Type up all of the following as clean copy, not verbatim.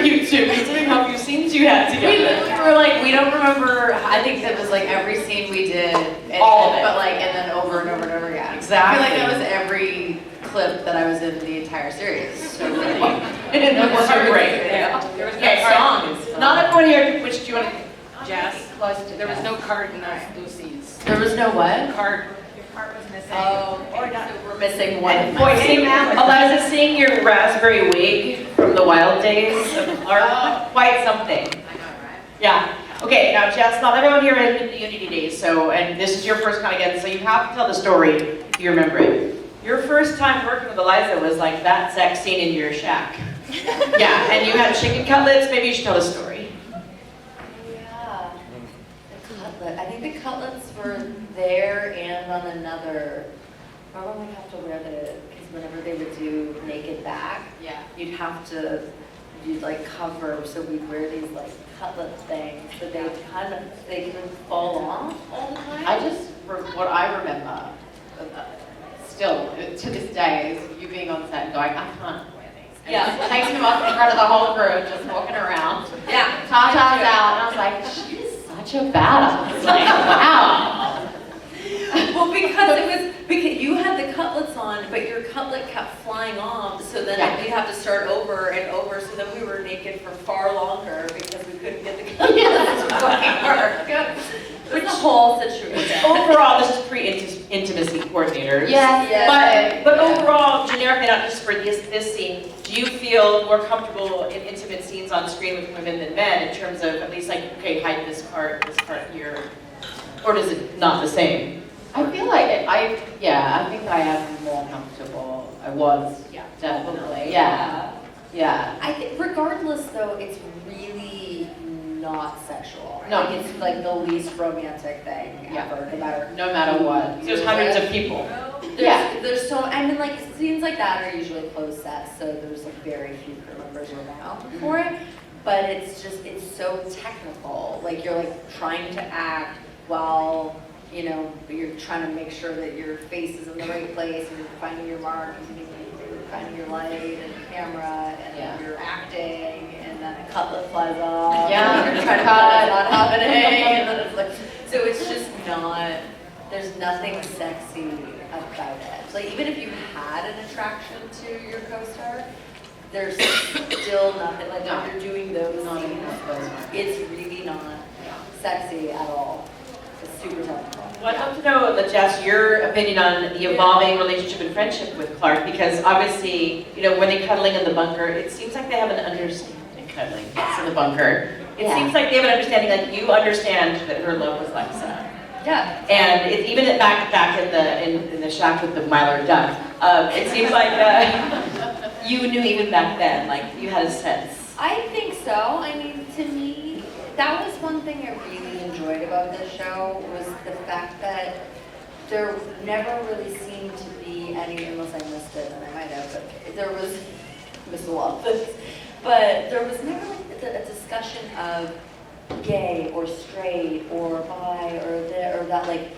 YouTube. It's like how few scenes you had together. We were like, we don't remember. I think that was like every scene we did. All of it. But like, and then over and over and over again. Exactly. I feel like that was every clip that I was in the entire series. So really, it was great. Yeah. There was Okay, no all right. song. Not everyone here. Which do you want to? Jazz. There was no card in those blue scenes. There was no what? Card. Your part was missing. Oh, Or not. so we're missing one. And boy, Eliza, seeing your raspberry wig from the wild days are quite something. I know, right? Yeah. Okay, now Jess, not everyone here had been to Unity Days, so, and this is your first Conageddon, so you have to tell the story if you remember it. Your first time working with Eliza was like that sex scene in your shack. Yeah, and you had chicken cutlets, maybe you should tell the story. Yeah. The cutlet. I think the cutlets were there and on another. Remember we'd have to wear because whenever they would do naked back, Yeah. you'd like cover, so we'd wear these like cutlet things, but they could fall off all the time. What I remember, still to this day, is you being on set and going, I can't wear these. And Yeah. just takes him off in front of the whole crew, just walking around. Yeah. Tata's out, and I was like, she's such a badass. Like, wow. Well, because you had the cutlets on, but your cutlet kept flying off, so then Yeah. we'd have to start over and over, so then we were naked for far longer because we couldn't get the cutlets to fucking work. It was a whole situation. Overall, this is pre-intimacy coordinators. Yes. But overall, generically, not just for this scene, do you feel more comfortable in intimate scenes on screen with women than men in terms of at least like, okay, hide this part here, or is it not the same? I feel like I think I am more comfortable. I was, definitely. Yeah. I think, regardless though, it's really not sexual. No. Like, it's like the least romantic thing Yeah. ever, no matter. No matter what. There's hundreds of people. There's so, I mean, like, scenes like that are usually closed sets, so there's like very few crew members around for it. But it's so technical. Like, you're like trying to act while, you know, you're trying to make sure that your face is in the right place and you're finding your mark and you're finding your light and your camera and you're acting and then a cutlet flies off. Yeah. And you're trying to cut it's not happening. And then it's like, so it's just not, there's nothing sexy about it. Like, even if you had an attraction to your co-star, there's still nothing, like when you're doing those scenes, it's really not sexy at all. It's super technical. Well, I'd love to know, Jess, your opinion on the evolving relationship and friendship with Clark, because obviously, you know, when they're cuddling in the bunker, it seems like they have an understanding, cuddling in the bunker. It seems like they have an understanding, like you understand that her love was Lexa. Yeah. And it, even back in the shack with the Mylar duck, it seems like you knew even back then, like you had a sense. I think so. I mean, to me, that was one thing I really enjoyed about this show, was the fact that there never really seemed to be any, unless I missed it, and I might have, but there was, missed a lot of this, but there was never like a discussion of gay or straight or bi or that, like,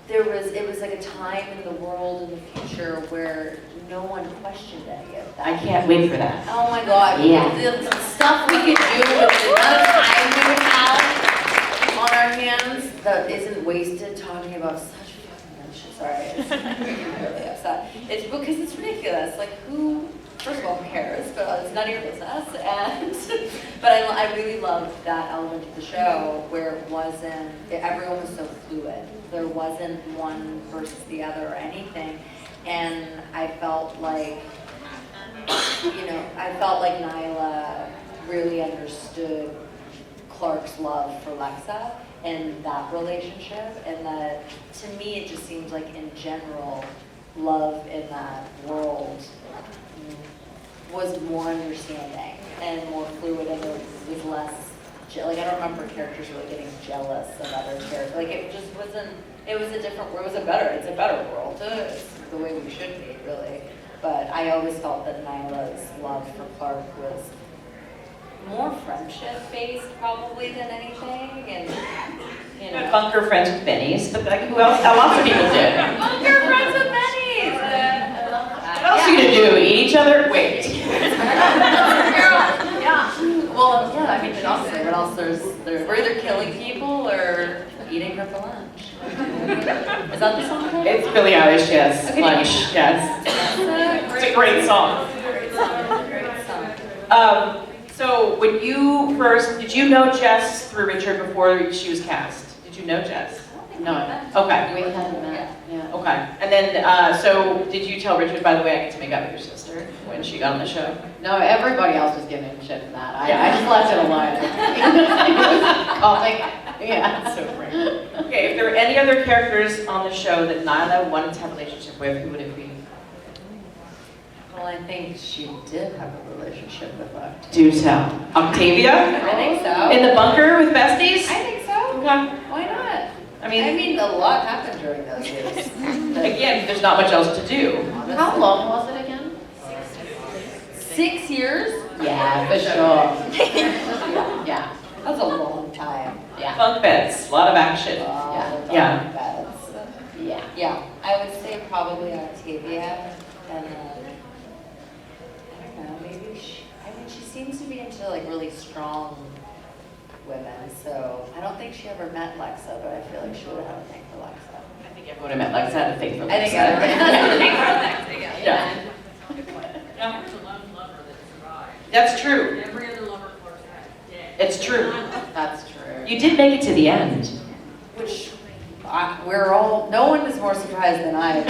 it was like a time in the world in the future where no one questioned any of that. I can't wait for that. Oh my God. Yeah. The stuff we could do with the amount of time we would have on our hands that isn't wasted talking about such fucking shit. Sorry, it's making me really upset. It's because it's ridiculous. Like, who, first of all, cares? But it's none of your business. And but I really loved that element of the show where it wasn't, everyone was so fluid. There wasn't one versus the other or anything. And I felt like, Nyla really understood Clark's love for Lexa and that relationship, and that, to me, it just seems like, in general, love in that world was more understanding and more fluid, and there was less, like, I don't remember characters really getting jealous of other characters. Like, it just wasn't, it was a different world, it's a better world. It's the way we should be, really. But I always felt that Nyla's love for Clark was more friendship-based, probably, than anything, and, you know. Bunker friends with bennies, but like, who else? Lots of people did. Bunker friends with bennies! What else are you gonna do? Eat each other? Wait. Yeah. else we're either killing people or eating her for lunch. Is that the song? It's Billie Eilish, yes. Okay. Lunch, yes. It's a great song. Great song. So when you first, did you know Jess through Richard before she was cast? Did you know Jess? No, Okay. we hadn't met, yeah. Okay. And then, so did you tell Richard, by the way, I get to make out with your sister when she got on the show? No, everybody else was giving shit for that. I just left it alone. Coughing. Yeah. So great. Okay, if there were any other characters on the show that Nyla wanted to have a relationship with, who would it be? Well, I think she did have a relationship with Octavia. Do tell. Octavia? I think so. In the bunker with besties? I think so. Okay. Why not? I mean, a lot happened during those years. again, there's not much else to do. How long was it again? 6 years? Yeah, for sure. Yeah, That's a long time. yeah, Bunk beds, a lot of action. Yeah. yeah. Yeah, I would say probably Octavia, and I don't know, maybe she seems to be into like really strong women, so I don't think she ever met Lexa, but I feel like she would have a thing for Lexa. I think everyone I met Lexa had a thing for Lexa. I think everybody has a thing for Lexa, yeah. Yeah. There was a lone lover that survived. That's true. Every other lover close had dead. It's true. That's true. You did make it to the end. Which, no one is more surprised than I was.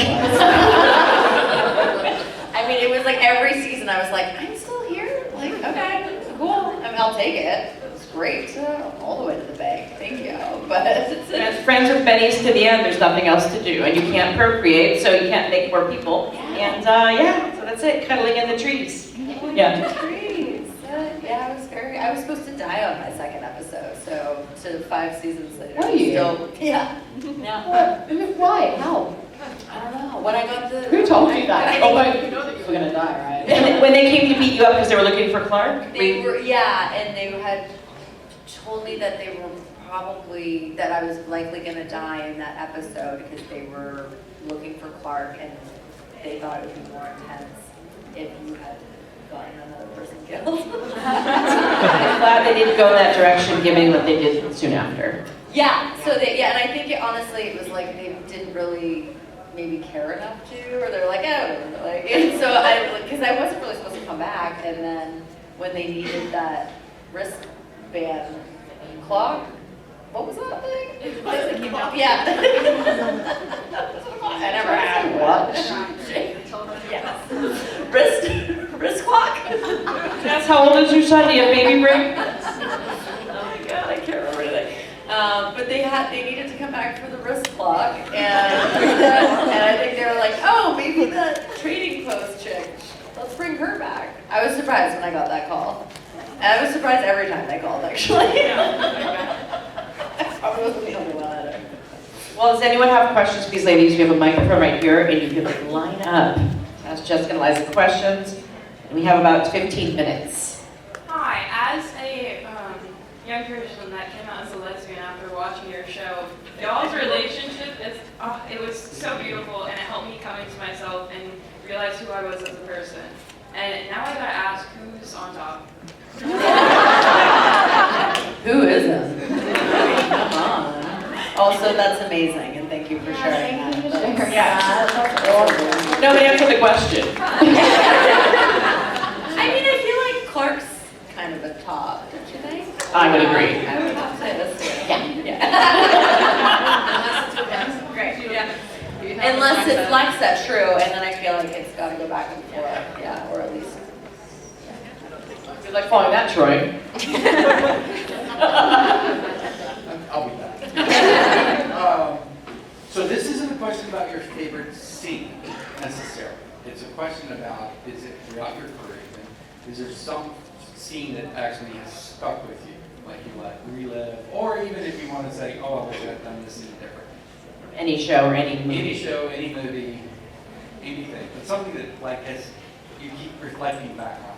I mean, it was like every season I was like, I'm still here? Like, okay, cool. I mean, I'll take it. It's great. All the way to the bank. Thank you. But As friends with Benny's to the end, there's nothing else to do. And you can't procreate, so you can't make more people. And yeah, so that's it, cuddling in the trees. Yeah. trees. Yeah, I was supposed to die on my second episode, so to 5 seasons later. Were you? Still, yeah. Yeah. Why? How? I don't know. When I got the. Who told you that? I Oh, think- wait, you know that you were gonna die, right? When they came to beat you up because they were looking for Clark? They were, yeah, and they had told me that they were that I was likely gonna die in that episode because they were looking for Clark and they thought it would be more intense if you had gotten another person killed. I'm glad they didn't go in that direction, given what they did soon after. Yeah, so and I think honestly it was like they didn't really maybe care enough to, or they're like, oh, like, and so because I wasn't really supposed to come back, and then when they needed that wristband clock, what was that thing? Yeah. I never had one. Yes. Wrist clock. That's how old is your son? Do you have baby brain? Oh my god, I can't remember anything. But they needed to come back for the wrist clock, and I think they were like, oh, maybe the trading post chick, let's bring her back. I was surprised when I got that call. And I was surprised every time they called, actually. I probably wasn't the only one either. Well, does anyone have questions, please, ladies? We have a microphone right here, and you can line up. Ask Jessica and Eliza questions. And we have about 15 minutes. Hi, as a young person that came out as a lesbian after watching your show, y'all's relationship it was so beautiful, and it helped me come into myself and realize who I was as a person. And now I gotta ask, who's on top? Who isn't? Come on. Also, that's amazing, and thank you for sharing that. Yeah. Nobody answered the question. I mean, I feel like Clark's kind of a top, don't you think? I would agree. I would have to say this. Yeah. Great, yeah. Unless it's Lexa, true, and then I feel like it's got to go back and forth, yeah, or at least. You're like following that, Troy. I'll be back. So this isn't a question about your favorite scene, necessarily. It's a question about, is it throughout your career, is there some scene that actually has stuck with you, like you like relive, or even if you want to say, oh, I wish I'd done this scene different. Any show or any movie. Any show, any movie, anything, but something that like you keep reflecting back on.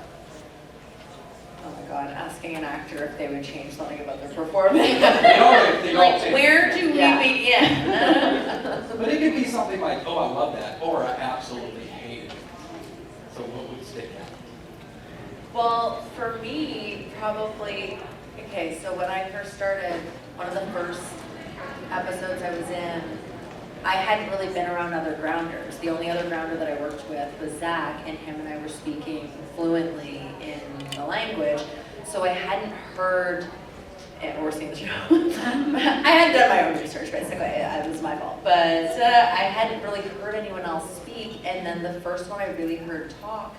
Oh my God, asking an actor if they would change something about their performance. They all Like, change. where do we Yeah. begin? But it could be something like, oh, I love that, or I absolutely hate it. So what would stick out? Well, for me, probably Okay, so when I first started, one of the first episodes I was in, I hadn't really been around other grounders. The only other grounder that I worked with was Zach, and him and I were speaking fluently in the language, so I hadn't heard or seen the show. I hadn't done my own research, basically. It was my fault. But I hadn't really heard anyone else speak, and then the first one I really heard talk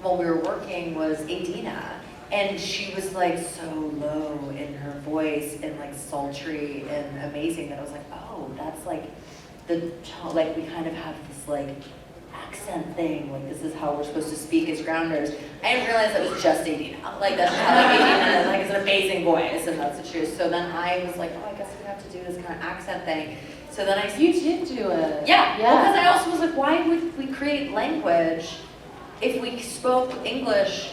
while we were working was Adina. And she was like so low in her voice and like sultry and amazing that I was like, oh, that's like the tone, like we kind of have this like accent thing, like this is how we're supposed to speak as grounders. I didn't realize that was just Adina. Like that's how like Adina like is an amazing voice and that's the truth. So then I was like, oh, I guess we have to do this kind of accent thing. So then you did do it. Yeah. Because I also was like, why would we create language if we spoke English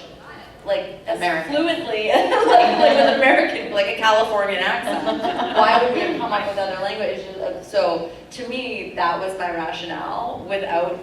like as fluently, like with American, like a Californian accent? Why would we come up with other languages? So to me, that was my rationale without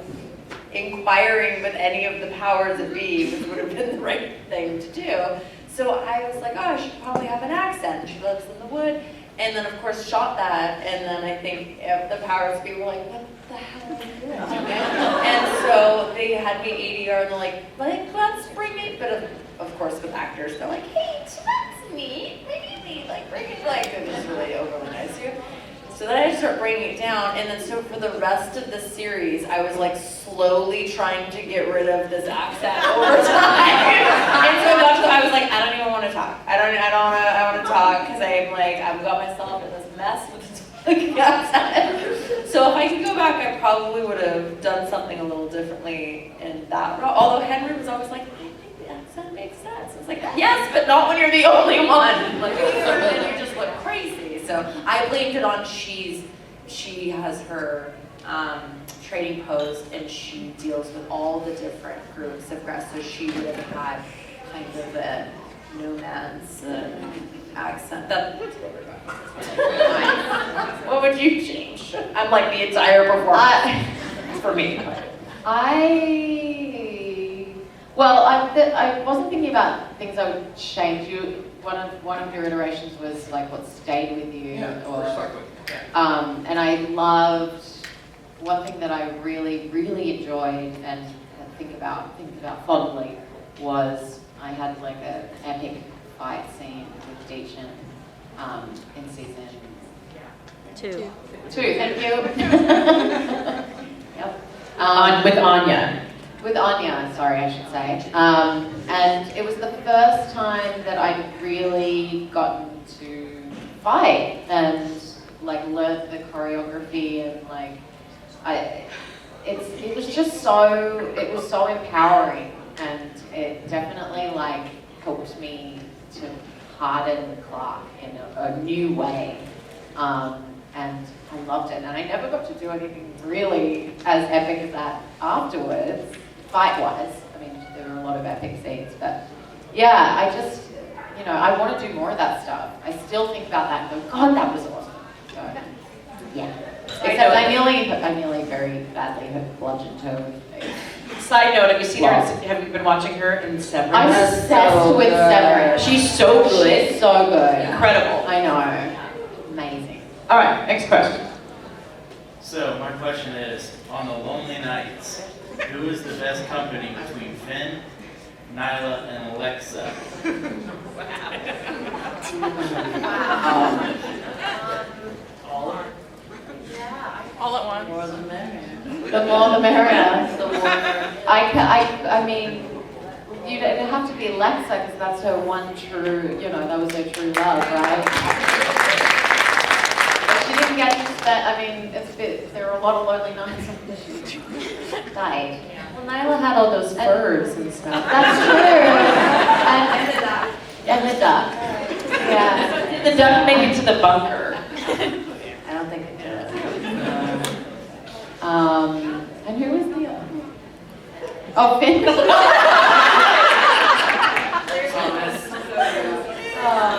inquiring with any of the powers that be, which would have been the right thing to do. So I was like, oh, I should probably have an accent. She lives in the wood. And then of course shot that, and then I think the powers that be were like, what the hell are you doing? And so they had me ADR and they're like, let's bring it, but of course with actors, they're like, hey, that's neat, maybe like bring it, like it was really overly nice to you. So then I just started bringing it down, and then so for the rest of the series, I was like slowly trying to get rid of this accent over time. And so I was like, I don't even want to talk. I want to talk because I've got myself in this mess with this accent. So if I could go back, I probably would have done something a little differently in that route. Although Henry was always like, I think the accent makes sense. I was like, yes, but not when you're the only one. Like, then you just look crazy. So I blamed it on she has her trading post and she deals with all the different groups of guests. So she would have had kind of a no man's accent. What would you change? I'm like the entire performance for me. I wasn't thinking about things I would change. One of your iterations was like what stayed with you. And I loved one thing that I really, really enjoyed and think about fondly was I had like an epic fight scene with Deachin in season 2. Thank you. Yep. With Anya. With Anya, sorry, I should say. And it was the first time that I'd really gotten to fight and like learn the choreography and like it was so empowering, and it definitely like helped me to harden Clark in a new way. And I loved it, and I never got to do anything really as epic as that afterwards. Fight-wise, I mean, there were a lot of epic scenes, but yeah, I just, I want to do more of that stuff. I still think about that and go, God, that was awesome. So, yeah. Except I nearly very badly hurt bludgeon toe. Side note, have you seen her? Have you been watching her in Severance? I'm obsessed with Severance. She's so good. She's so good. Incredible. I know. Amazing. All right, next question. So my question is, on the lonely nights, who is the best company between Finn, Nyla, and Alexa? All at once. More than merrier. The more the merrier. The more. I mean, it'd have to be Alexa because that's her one true, that was her true love, right? But she didn't get that. I mean, there were a lot of lonely nights after she died. Well, Nyla had all those furs and stuff. That's true. And the duck. And the duck. Yeah. The duck make it to the bunker. I don't think it did. And who was the other? Oh, Finn.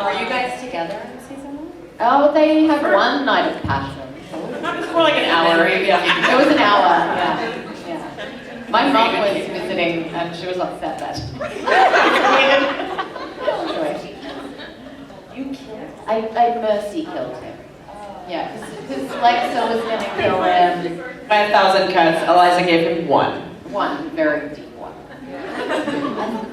Were you guys together in season 1? Oh, they had one night of passion. It was more like an hour. It was an hour, yeah. My mom was visiting and she was upset that. I mercy killed him. Yeah, because Lexa was gonna kill him. 5,000 cuts, Eliza gave him one. One very deep one. 1,000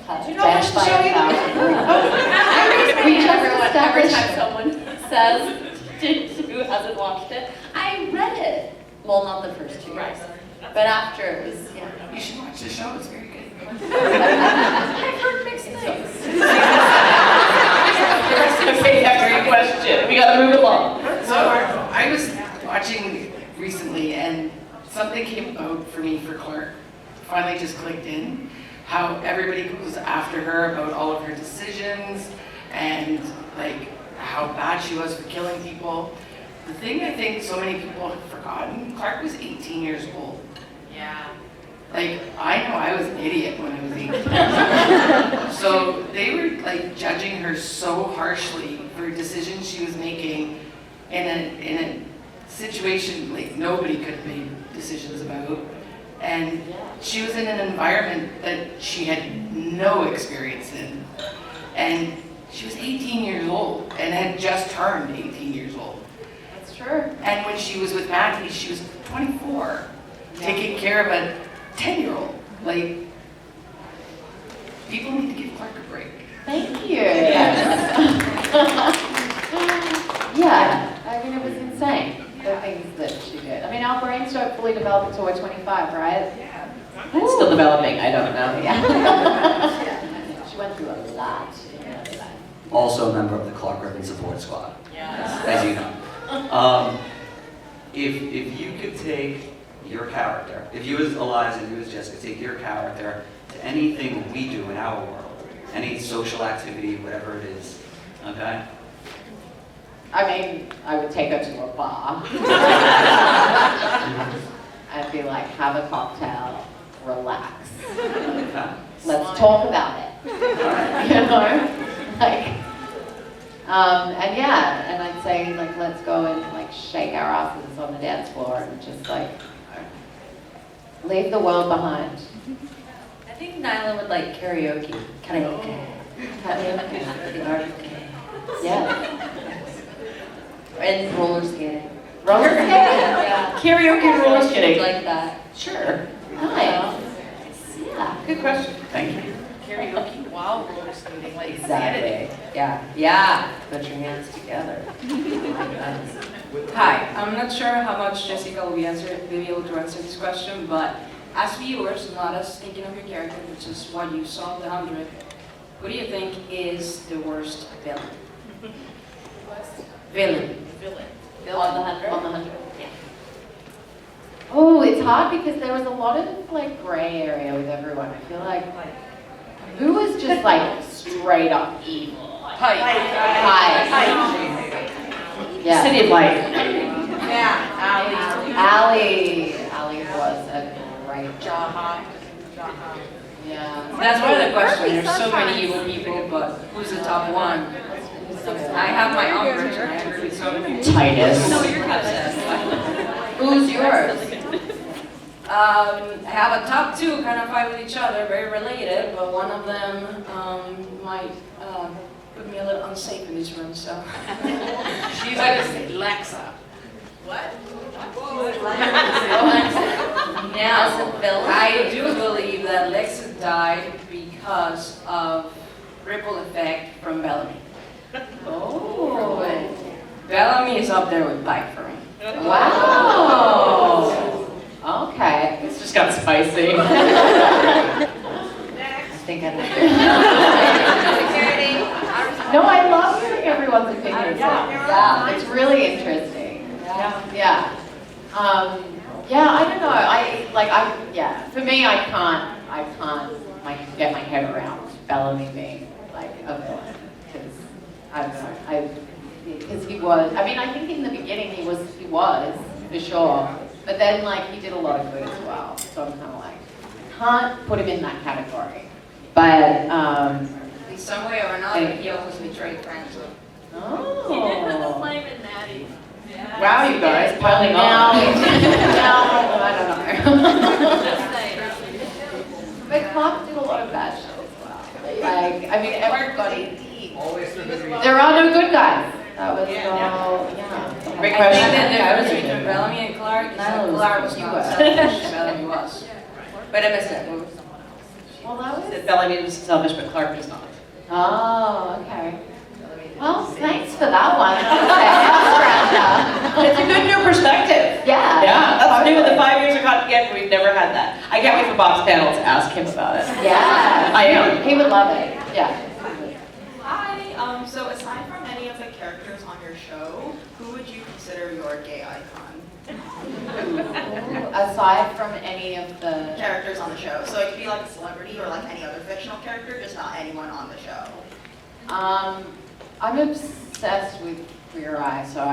cuts. Do you know how much Death by show you 1,000. We just Every established. time someone says who hasn't watched it, I read it. Well, not the first 2 years, but after it was, yeah. You should watch the show, it's very good. I've heard mixed things. Great question. We gotta move along. So I was watching recently and something came out for me for Clark. Finally just clicked in. How everybody goes after her about all of her decisions and like how bad she was for killing people. The thing I think so many people have forgotten, Clark was 18 years old. Yeah. Like, I know I was an idiot when I was 18. So they were like judging her so harshly for decisions she was making in a situation like nobody could have made decisions about. And she was in an environment that she had no experience in. And she was 18 years old and had just turned 18 years old. That's true. And when she was with Matthew, she was 24, taking care of a 10-year-old. Like, people need to give Clark a break. Thank you. Yeah, I mean, it was insane, the things that she did. I mean, our brains don't fully develop until we're 25, right? It's still developing, I don't know. Yeah. She went through a lot. Also a member of the Clark Ribbon Support Squad, as you know. If you could take your character, if you as Eliza, you as Jessica, take your character to anything we do in our world, any social activity, whatever it is, okay? I mean, I would take her to a bar. I'd be like, have a cocktail, relax. Okay. Let's talk about it. You know? Like, and yeah, and I'd say like, let's go and like shake our asses on the dance floor and just like, leave the world behind. I think Nyla would like karaoke. Karaoke. Yeah. And roller skating. Roller skating? Yeah. Karaoke and roller skating. Like that. Sure. Nice. Yeah. Good question. Thank you. Karaoke while roller skating, like Exactly. Yeah. Yeah. Put your hands together. Hi, I'm not sure how much Jessica will be able to answer this question, but as viewers, not as thinking of your character, which is what you saw of the 100, who do you think is the worst villain? Villain. On the 100? On the 100. Yeah. Oh, it's hard because there was a lot of like gray area with everyone. I feel like who was just like straight up evil? Hi. Yeah. City of Light. Ali was a great job. Yeah. That's one of the questions. There's so many evil people, but who's the top one? I have my own version. I agree with so many. Titus. No, you're not that. Who's yours? I have a top two kind of fight with each other, very related, but one of them might put me a little unsafe in this room, so. She's gonna say Lexa. Now, I do believe that Lexa died because of ripple effect from Bellamy. Oh. Bellamy is up there with Pike for me. Wow. Okay. It's just got spicy. I think I'd like No, I love hearing everyone's opinions. Yeah, it's really interesting. Yeah. Yeah, I don't know. For me, I can't get my head around Bellamy being like a villain because I don't know. Because he was. I mean, I think in the beginning he was for sure. But then like he did a lot of good as well. So I'm kind of like, can't put him in that category. But In some way or another, he almost betrayed friends. oh. Flame and Natty. Wow, you guys, piling No, on. I don't know. But Clark did a lot of bad shit as well. Like, I mean, everybody Always the good reason. There are no good guys. That was Yeah. all, yeah. Great I question. think the difference between Bellamy and Clark is that No, Clark was you not were. selfish, Bellamy was. But I missed it. What was- Well, that was. That Bellamy was selfish, but Clark was not. Oh, okay. Well, thanks for that one. That was a It's a good new perspective. Yeah. Yeah, that's new in the 5 years of Conageddon, we've never had that. I can't wait for Bob's panel to ask him about it. Yeah. I am. He would love it. Yeah. Hi, so aside from any of the characters on your show, who would you consider your gay icon? Aside from any of the. Characters on the show. So it could be like a celebrity or like any other fictional character, just not anyone on the show. I'm obsessed with Queer Eye, so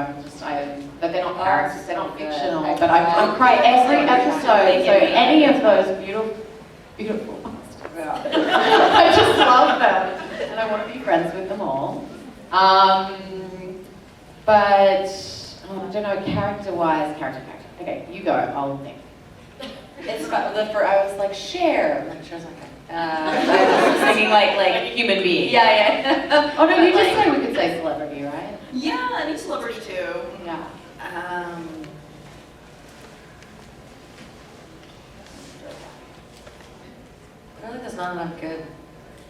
but they're not characters, they're not fictional, but I cry every episode, so any of those beautiful ones. I just love them, and I want to be friends with them all. But, I don't know, character-wise, character. Okay, you go, I'll think. It's fun. I was like, Cher. Like, Cher's like, I was thinking like a human being. yeah. Oh no, you But, just like- say we could say celebrity, right? Yeah, any celebrity too. Yeah. I feel like there's not enough good.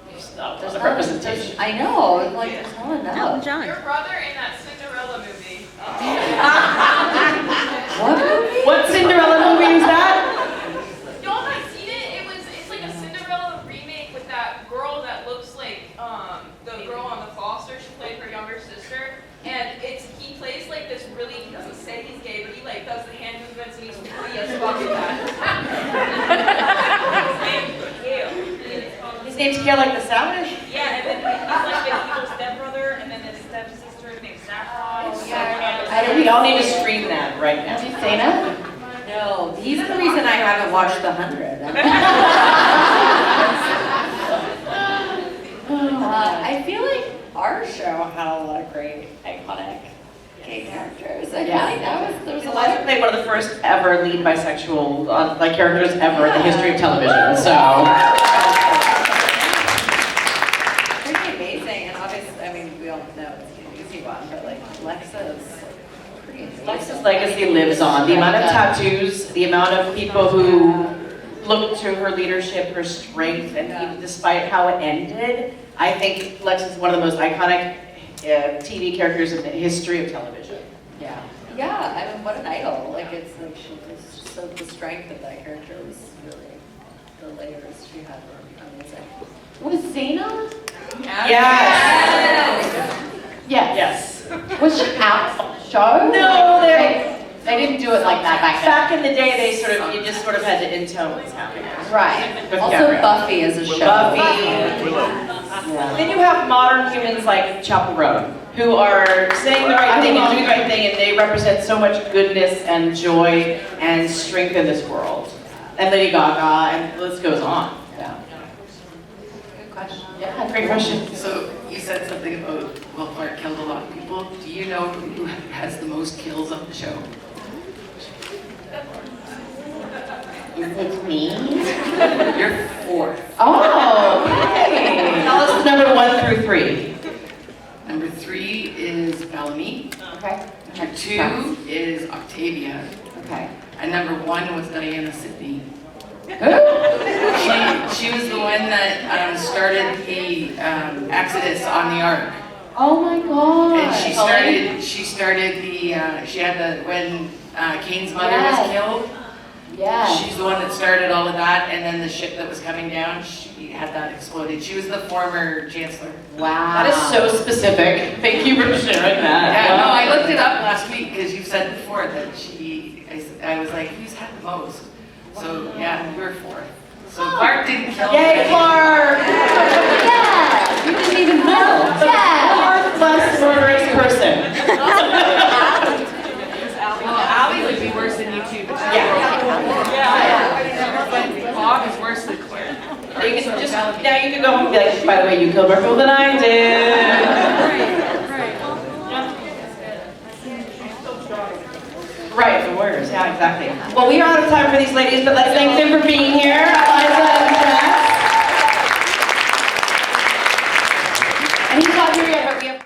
There's not a There's lot of not representation. I know. Like, there's not enough. Your brother in that Cinderella movie. What movie? What Cinderella movie is that? Y'all not seen it? It's like a Cinderella remake with that girl that looks like the girl on The Foster. She played her younger sister, and he plays like this really. He doesn't say he's gay, but he like does the hand movements and he's free as fuck in that. His name's Kale like the Savage? Yeah, and then he's like the evil stepbrother, and then his stepsister is named Saffron. We all need to scream that right now. Have you seen it? No. He's the reason I haven't watched The 100. I feel like our show had a lot of great, iconic gay characters. I feel like there was a lot Eliza of. played one of the first ever lead bisexual characters ever in the history of television, so. Pretty amazing, and obviously, I mean, we all know it's an easy one, but like Lexa is pretty amazing. Lexa's legacy lives on. The amount of tattoos, the amount of people who look to her leadership, her strength, and even despite how it ended, I think Lexa's one of the most iconic TV characters in the history of television. Yeah. Yeah, I mean, what an idol. Like, it's like, so the strength of that character was really, the layers she had were amazing. Was Xena? Yes. Yes. Yes. Was she out of the show? No, They didn't do it like that back then. Back in the day, you just sort of had to intone what's happening. Right. With Also, Gabrielle. Buffy as a show. Buffy. Yeah. Then you have modern humans like Chapel Roan, who are saying the right thing and doing the right thing, and they represent so much goodness and joy and strength in this world. And Lady Gaga, and the list goes on. Yeah. Good question. Yeah, Great question. So you said something about, well, Clark killed a lot of people. Do you know who has the most kills on the show? Is it me? You're fourth. Oh, okay. Tell us number 1 through 3. Number 3 is Bellamy. Okay. Number 2 is Octavia. Okay. And number 1 was Diana Sidney. Who? She was the one that started the Exodus on the Ark. Oh my God. And she started when Cain's mother was killed. Yeah. She's the one that started all of that, and then the ship that was coming down, she had that exploded. She was the former chancellor. Wow. That is so specific. Thank you for sharing that. Yeah, no, I looked it up last week because you said before that I was like, who's had the most? So yeah, we're fourth. So Clark didn't kill Yay, anybody. Clark! Yeah. You didn't even know. Yeah. Fourth less murderous person. Well, Allie would be worse than you two. Bob is worse than Claire. You can just, now you can go home and be like, by the way, you killed more people than I did. Right, the Warriors, yeah, exactly. Well, we are out of time for these ladies, but let's thank them for being here. Eliza and Jess. And he taught not here yet.